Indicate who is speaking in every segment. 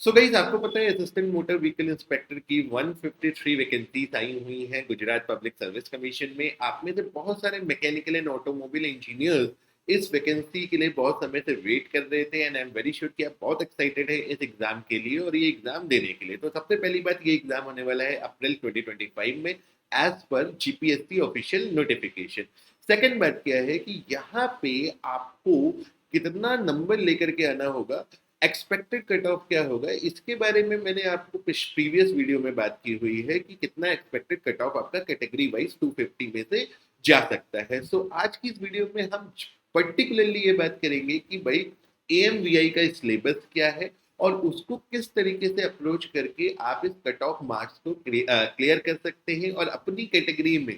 Speaker 1: So guys, आपको पता है असिस्टेंट मोटर व्हीकल इंस्पेक्टर की 153 वैकेंसीज आई हुई हैं गुजरात पब्लिक सर्विस कमीशन में। आप में से बहुत सारे मैकेनिकल एंड ऑटोमोबाइल इंजीनियर्स इस वैकेंसी के लिए बहुत समय से वेट कर रहे थे and I am very sure कि आप बहुत एक्साइटेड है इस एग्जाम के लिए और ये एग्जाम देने के लिए। तो सबसे पहली बात, ये एग्जाम होने वाला है अप्रैल 2025 में as per GPSC official notification. Second बात क्या है कि यहाँ पे आपको कितना नंबर लेकर के आना होगा, एक्सपेक्टेड कट ऑफ क्या होगा, इसके बारे में मैंने आपको प्रीवियस वीडियो में बात की हुई है कि कितना एक्सपेक्टेड कट ऑफ आपका कैटेगरी वाइज 250 में से जा सकता है। सो आज की इस वीडियो में हम पर्टिकुलरली ये बात करेंगे कि भाई एएमवीआई का सिलेबस क्या है और उसको किस तरीके से अप्रोच करके आप इस कट ऑफ मार्क्स को क्लियर कर सकते हैं और अपनी कैटेगरी में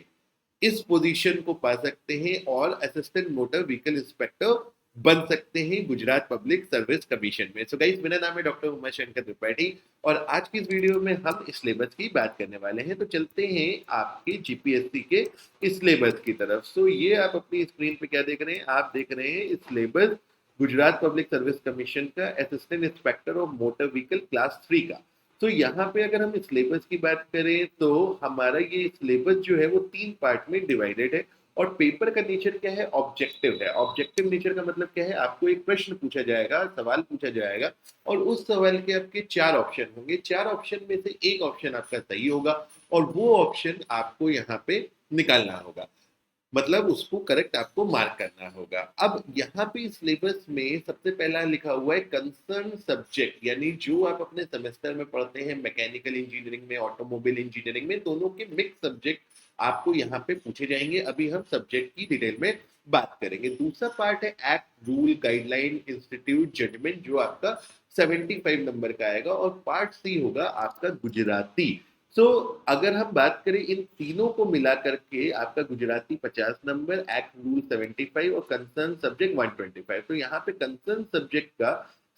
Speaker 1: इस पोजीशन को पा सकते हैं और असिस्टेंट मोटर व्हीकल इंस्पेक्टर बन सकते हैं गुजरात पब्लिक सर्विस कमीशन में। सो गाइस, मेरा नाम है डॉक्टर उमाशंकर त्रिपाठी और आज की इस वीडियो में हम इस सिलेबस की बात करने वाले हैं। तो चलते हैं आपके जीपीएससी के इस सिलेबस की तरफ। सो ये आप अपनी स्क्रीन पे क्या देख रहे हैं, आप देख रहे हैं इस syllabus Gujarat public service commission का assistant inspector of motor vehicle class 3 का। तो यहाँ पे अगर हम सिलेबस की बात करें तो हमारा ये सिलेबस जो है वो 3 पार्ट में डिवाइडेड है और पेपर का नेचर क्या है, ऑब्जेक्टिव है। ऑब्जेक्टिव नेचर का मतलब क्या है, आपको एक प्रश्न पूछा जाएगा, सवाल पूछा जाएगा और उस सवाल के आपके 4 ऑप्शन होंगे। 4 ऑप्शन में से एक ऑप्शन आपका सही होगा और वो ऑप्शन आपको यहाँ पे निकालना होगा, मतलब उसको करेक्ट आपको मार्क करना होगा। अब यहाँ पे सिलेबस में सबसे पहला लिखा हुआ है कंसर्न सब्जेक्ट, यानी जो आप अपने सेमेस्टर में पढ़ते हैं मैकेनिकल इंजीनियरिंग में, ऑटोमोबाइल इंजीनियरिंग में, दोनों के मिक्स सब्जेक्ट आपको यहाँ पे पूछे जाएंगे। अभी हम सब्जेक्ट की डिटेल में बात करेंगे। दूसरा पार्ट है act rule guideline institute judgment, जो आपका 75 नंबर का आएगा और पार्ट सी होगा आपका गुजराती। सो अगर हम बात करें इन तीनों को मिला करके आपका गुजराती 50 नंबर, एक्ट रूल 75 और कंसर्न सब्जेक्ट 125। तो यहाँ पे कंसर्न सब्जेक्ट का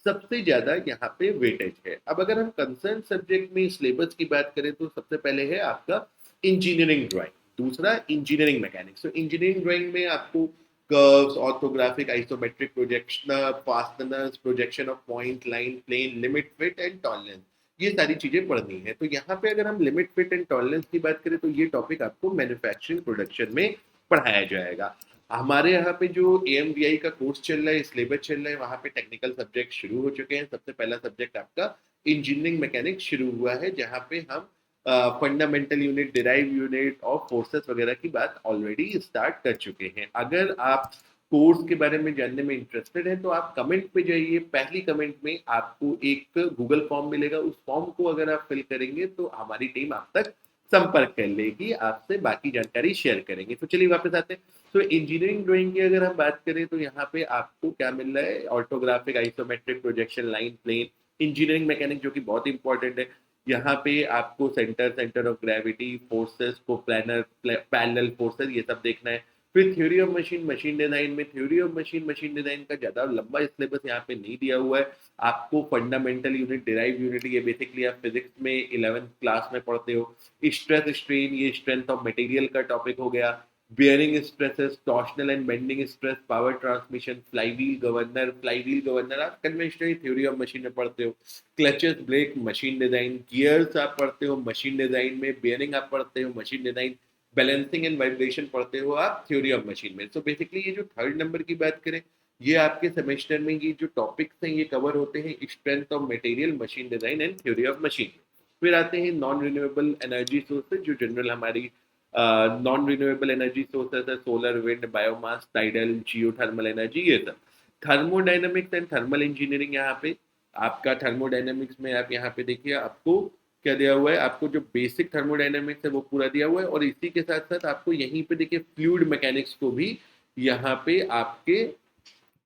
Speaker 1: सबसे ज्यादा यहाँ पे वेटेज है। अब अगर हम कंसर्न सब्जेक्ट में सिलेबस की बात करें तो सबसे पहले है आपका इंजीनियरिंग ड्राइंग, दूसरा इंजीनियरिंग मैकेनिक्स। तो इंजीनियरिंग ड्राइंग में आपको curves, orthographic, isometric projection, fasteners, projection of point, line, plane, limit, fit and tolerance, ये सारी चीजें पढ़नी है। तो यहाँ पे अगर हम लिमिट, फिट एंड टॉलरेंस की बात करें तो ये टॉपिक आपको मैन्युफैक्चरिंग प्रोडक्शन में पढ़ाया जाएगा। हमारे यहाँ पे जो एएमवीआई का कोर्स चल रहा है, सिलेबस चल रहा है, वहाँ पे टेक्निकल सब्जेक्ट शुरू हो चुके हैं। सबसे पहला सब्जेक्ट आपका इंजीनियरिंग मैकेनिक्स शुरू हुआ है, जहाँ पे हम फंडामेंटल यूनिट, डिराइव यूनिट और फोर्सेस वगैरह की बात ऑलरेडी स्टार्ट कर चुके हैं। अगर आप कोर्स के बारे में जानने में इंटरेस्टेड है तो आप कमेंट पे जाइए। पहली कमेंट में आपको एक गूगल फॉर्म मिलेगा, उस फॉर्म को अगर आप फिल करेंगे तो हमारी टीम आप तक संपर्क कर लेगी, आपसे बाकी जानकारी शेयर करेंगे। तो चलिए वापस आते हैं। तो इंजीनियरिंग ड्राइंग की अगर हम बात करें तो यहाँ पे आपको क्या मिल रहा है, orthographic, isometric, projection, line, plane. Engineering mechanic जो कि बहुत इंपॉर्टेंट है, यहाँ पे आपको सेंटर ऑफ ग्रेविटी, फोर्सेस को, प्लानर पैरेलल फोर्सेस, ये सब देखना है। फिर theory of machine, machine design में theory of machine, machine design का ज्यादा लंबा सिलेबस यहाँ पे नहीं दिया हुआ है। आपको फंडामेंटल यूनिट, डिराइव यूनिट, ये बेसिकली आप फिजिक्स में 11th क्लास में पढ़ते हो। स्ट्रेस स्ट्रेन, ये स्ट्रेंथ ऑफ मटेरियल का टॉपिक हो गया। Bearing stresses, torsional and bending stress, power transmission, flywheel governor, flywheel governor आप कन्वेंशनली थ्योरी ऑफ मशीन में पढ़ते हो। Clutches, brake, machine design, gears आप पढ़ते हो मशीन डिजाइन में, बियरिंग आप पढ़ते हो machine design, balancing and vibration पढ़ते हो आप थ्योरी ऑफ मशीन में। सो बेसिकली ये जो थर्ड नंबर की बात करें, ये आपके सेमेस्टर में ये जो टॉपिक्स हैं ये कवर होते हैं strength of material, machine design and theory of machine. फिर आते हैं नॉन रिन्यूएबल एनर्जी सोर्सेज, जो जनरल हमारी नॉन रिन्यूएबल एनर्जी सोर्सेज है, सोलर, विंड, बायोमास, टाइडल, जियो थर्मल एनर्जी, ये सब। थर्मोडाइनमिक्स एंड थर्मल इंजीनियरिंग, यहाँ पे आपका थर्मोडाइनमिक्स में आप यहाँ पे देखिए आपको क्या दिया हुआ है, आपको जो बेसिक थर्मोडाइनमिक्स है वो पूरा दिया हुआ है और इसी के साथ साथ आपको यहीं पे देखिए फ्लूइड मैकेनिक्स को भी यहाँ पे आपके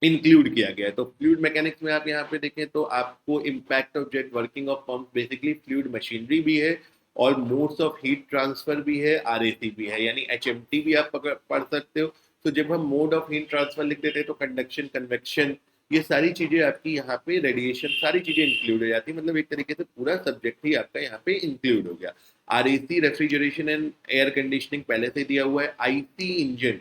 Speaker 1: इंक्लूड किया गया है। तो फ्लूइड मैकेनिक्स में आप यहाँ पे देखें तो आपको impact of jet, working of pump, basically fluid machinery भी है और मोड्स ऑफ हीट ट्रांसफर भी है, आरएसी भी है, यानी एचएमटी भी आप पढ़ सकते हो। तो जब हम मोड ऑफ हीट ट्रांसफर लिख देते हैं तो कंडक्शन, कन्वेक्शन, ये सारी चीजें आपकी यहाँ पे, रेडिएशन, सारी चीजें इंक्लूड हो जाती है। मतलब एक तरीके से पूरा सब्जेक्ट ही आपका यहाँ पे इंक्लूड हो गया। RAC, refrigeration and air conditioning पहले से दिया हुआ है। IC engine,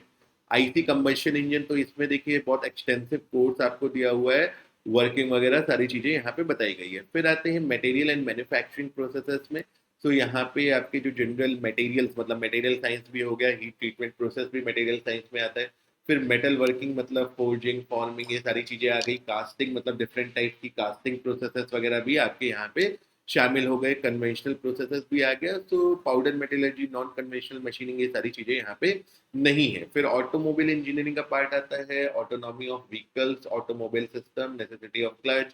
Speaker 1: IC combustion engine, तो इसमें देखिए बहुत एक्सटेंसिव कोर्स आपको दिया हुआ है। वर्किंग वगैरह सारी चीज़ें यहाँ पे बताई गई है। फिर आते हैं मटेरियल एंड मैन्युफैक्चरिंग प्रोसेसेस में। तो यहाँ पे आपके जो जनरल मटेरियल्स मतलब मटेरियल साइंस भी हो गया, हीट ट्रीटमेंट प्रोसेस भी मटेरियल साइंस में आता है। फिर मेटल वर्किंग मतलब फोर्जिंग, फॉर्मिंग, ये सारी चीज़ें आ गई। कास्टिंग मतलब डिफरेंट टाइप की कास्टिंग प्रोसेसेस वगैरह भी आपके यहाँ पे शामिल हो गए। कन्वेंशनल प्रोसेसेस भी आ गया। तो powder metallurgy, non conventional machining, ये सारी चीज़ें यहाँ पे नहीं है। फिर ऑटोमोबाइल इंजीनियरिंग का पार्ट आता है, autonomy of vehicles, automobile system, necessity of clutch,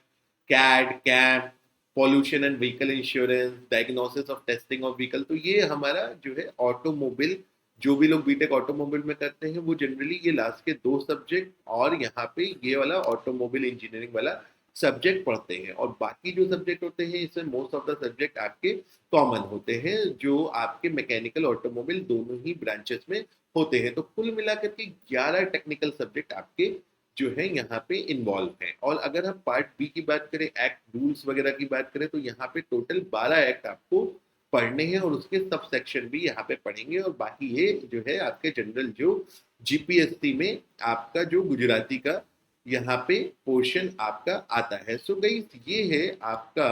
Speaker 1: CAD, cam, pollution and vehicle insurance, diagnosis of testing of vehicle. तो ये हमारा जो है ऑटोमोबाइल, जो भी लोग बीटेक ऑटोमोबाइल में करते हैं वो जनरली ये लास्ट के 2 सब्जेक्ट और यहाँ पे ये वाला ऑटोमोबाइल इंजीनियरिंग वाला सब्जेक्ट पढ़ते हैं। और बाकी जो सब्जेक्ट होते हैं इसमें मोस्ट ऑफ द सब्जेक्ट आपके कॉमन होते हैं, जो आपके मैकेनिकल ऑटोमोबाइल दोनों ही ब्रांचेस में होते हैं। तो कुल मिलाकर के 11 टेक्निकल सब्जेक्ट आपके जो है यहाँ पे इन्वॉल्व है। और अगर हम पार्ट बी की बात करें, एक्ट रूल्स वगैरह की बात करें, तो यहाँ पे टोटल 12 एक्ट आपको पढ़ने हैं और उसके सब सेक्शन भी यहाँ पे पढ़ेंगे। और बाकी ये जो है आपके जनरल जो जीपीएससी में आपका जो गुजराती का यहाँ पे पोर्शन आपका आता है। सो गाइस ये है आपका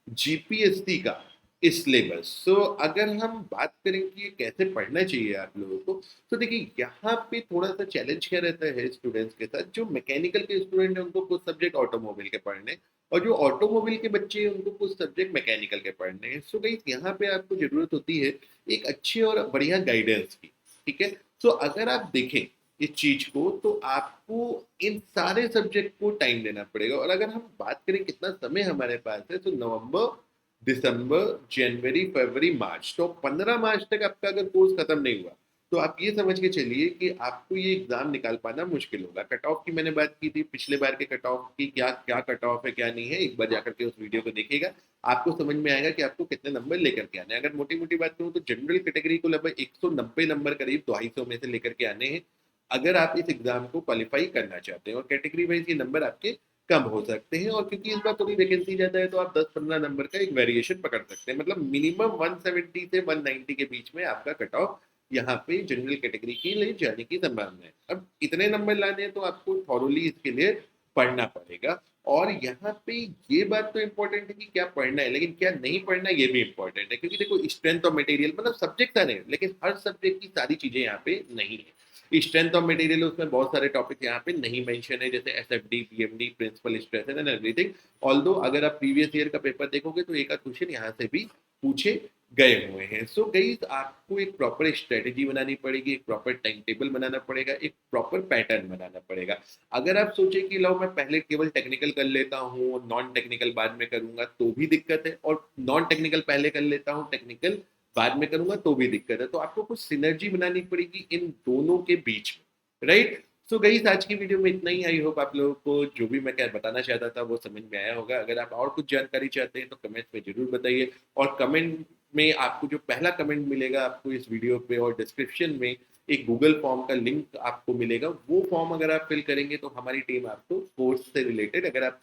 Speaker 1: जीपीएससी का सिलेबस। सो अगर हम बात करें कि ये कैसे पढ़ना चाहिए आप लोगों को, तो देखिए यहाँ पे थोड़ा सा चैलेंज क्या रहता है स्टूडेंट्स के साथ। जो मैकेनिकल के स्टूडेंट हैं उनको कुछ सब्जेक्ट ऑटोमोबाइल के पढ़ने, और जो ऑटोमोबाइल के बच्चे हैं उनको कुछ सब्जेक्ट मैकेनिकल के पढ़ने हैं। सो गाइस यहाँ पे आपको जरूरत होती है एक अच्छी और बढ़िया गाइडेंस की, ठीक है। सो अगर आप देखें इस चीज को, तो आपको इन सारे सब्जेक्ट को टाइम देना पड़ेगा। और अगर हम बात करें कितना समय हमारे पास है, तो नवंबर, दिसंबर, जनवरी, फरवरी, मार्च, तो 15 मार्च तक आपका अगर कोर्स खत्म नहीं हुआ तो आप ये समझ के चलिए कि आपको ये एग्जाम निकाल पाना मुश्किल होगा। कट ऑफ की मैंने बात की थी, पिछले बार के कट ऑफ की क्या क्या कट ऑफ है क्या नहीं है, एक बार जाकर के उस वीडियो को देखिएगा, आपको समझ में आएगा कि आपको कितने नंबर लेकर के आने हैं। अगर मोटी मोटी बात करूँ तो जनरल कैटेगरी को लगभग 190 नंबर करीब 250 में से लेकर के आने हैं अगर आप इस एग्जाम को क्वालिफाई करना चाहते हैं। और कैटेगरी वाइज ये नंबर आपके कम हो सकते हैं, और क्योंकि इस बार थोड़ी वैकेंसी ज्यादा है तो आप 10-15 नंबर का एक वेरिएशन पकड़ सकते हैं। मतलब मिनिमम 170 से 190 के बीच में आपका कट ऑफ यहाँ पे जनरल कैटेगरी के लिए जाने की संभावना है। अब इतने नंबर लाने हैं तो आपको थॉरोली इसके लिए पढ़ना पड़ेगा। और यहाँ पे ये बात तो इम्पोर्टेंट है कि क्या पढ़ना है, लेकिन क्या नहीं पढ़ना ये भी इम्पोर्टेंट है। क्योंकि देखो स्ट्रेंथ ऑफ मटेरियल मतलब सब्जेक्ट सारे हैं, लेकिन हर सब्जेक्ट की सारी चीजें यहाँ पे नहीं है। स्ट्रेंथ ऑफ मटेरियल उसमें बहुत सारे टॉपिक यहाँ पे नहीं मेंशन है, जैसे SFD, PMD, principal stress and everything. Although अगर आप प्रीवियस ईयर का पेपर देखोगे तो एक आध क्वेश्चन यहाँ से भी पूछे गए हुए हैं। सो गाइस आपको एक प्रॉपर स्ट्रेटेजी बनानी पड़ेगी, एक प्रॉपर टाइम टेबल बनाना पड़ेगा, एक प्रॉपर पैटर्न बनाना पड़ेगा। अगर आप सोचे कि लो मैं पहले केवल टेक्निकल कर लेता हूँ, नॉन टेक्निकल बाद में करूंगा, तो भी दिक्कत है। और नॉन टेक्निकल पहले कर लेता हूँ, टेक्निकल बाद में करूंगा, तो भी दिक्कत है। तो आपको कुछ सिनर्जी बनानी पड़ेगी इन दोनों के बीच में, राइट। सो गाइस आज की वीडियो में इतना ही। आई होप आप लोगों को जो भी मैं क्या बताना चाहता था वो समझ में आया होगा। अगर आप और कुछ जानकारी चाहते हैं तो कमेंट्स में जरूर बताइए। और कमेंट में आपको जो पहला कमेंट मिलेगा आपको इस वीडियो पे, और डिस्क्रिप्शन में एक गूगल फॉर्म का लिंक आपको मिलेगा। वो फॉर्म अगर आप फिल करेंगे तो हमारी टीम आपको कोर्स से रिलेटेड, अगर आप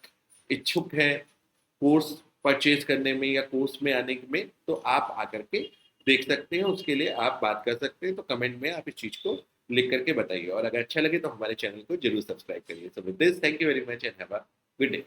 Speaker 1: इच्छुक हैं कोर्स परचेज करने में या कोर्स में आने में, तो आप आकर के देख सकते हैं। उसके लिए आप बात कर सकते हैं। तो कमेंट में आप इस चीज को लिख करके बताइए, और अगर अच्छा लगे तो हमारे चैनल को जरूर सब्सक्राइब करिए। So with this, thank you very much and have a good day.